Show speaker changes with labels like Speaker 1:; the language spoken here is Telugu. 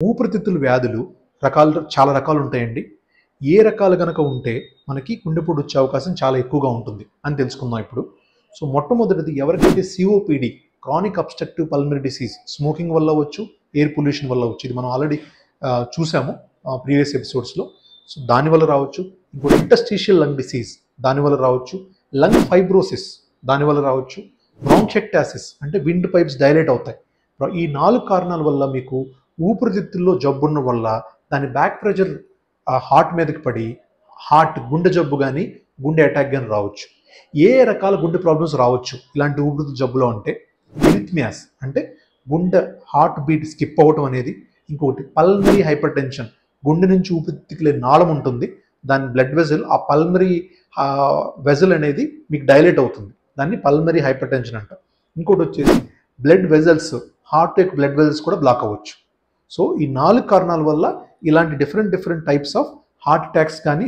Speaker 1: ఊపిరితిత్తుల వ్యాధులు చాలా రకాలు ఉంటాయండి. ఏ రకాలు గనక ఉంటే మనకి గుండెపోటు వచ్చే అవకాశం చాలా ఎక్కువగా ఉంటుంది అని తెలుసుకుందాం ఇప్పుడు. సో మొట్టమొదటిది ఎవరికైతే COPD chronic obstructive pulmonary disease smoking వల్ల అవ్వచ్చు, ఎయిర్ పొల్యూషన్ వల్ల అవ్వచ్చు. ఇది మనం ఆల్రెడీ చూసాము ప్రీవియస్ ఎపిసోడ్స్లో. సో దానివల్ల రావచ్చు. ఇంకోటి ఇంటర్స్టిషియల్ లంగ్ డిసీజ్ దానివల్ల రావచ్చు. లంగ్ ఫైబ్రోసిస్ దానివల్ల రావచ్చు. బ్రాంకెక్టాసిస్ అంటే విండ్ పైప్స్ డైలేట్ అవుతాయి. ఈ 4 కారణాల వల్ల మీకు ఊపిరితిత్తుల్లో జబ్బున్న వల్ల దాని బ్యాక్ ప్రెషర్ హార్ట్ మీదకి పడి గుండె జబ్బు కానీ గుండె అటాక్ కానీ రావచ్చు. ఏ రకాల గుండె ప్రాబ్లమ్స్ రావచ్చు ఇలాంటి ఊపిరితిత్తుల జబ్బులో అంటే ఎరిథ్మియాస్ అంటే గుండె హార్ట్ బీట్ స్కిప్ అవ్వటం అనేది. ఇంకొకటి పల్మరీ హైపర్ టెన్షన్, గుండె నుంచి ఊపిరితిత్తులే నాళం ఉంటుంది, దాని బ్లడ్ వెజల్ ఆ పల్మరీ వెజల్ అనేది మీకు డైలేట్ అవుతుంది, దాన్ని పల్మరీ హైపర్ టెన్షన్ అంటారు. ఇంకోటి వచ్చేసి బ్లడ్ వెజల్స్, హార్ట్ యొక్క బ్లడ్ వెజల్స్ కూడా బ్లాక్ అవ్వచ్చు. సో ఈ 4 కారణాల వల్ల ఇలాంటి different types of heart attacks కానీ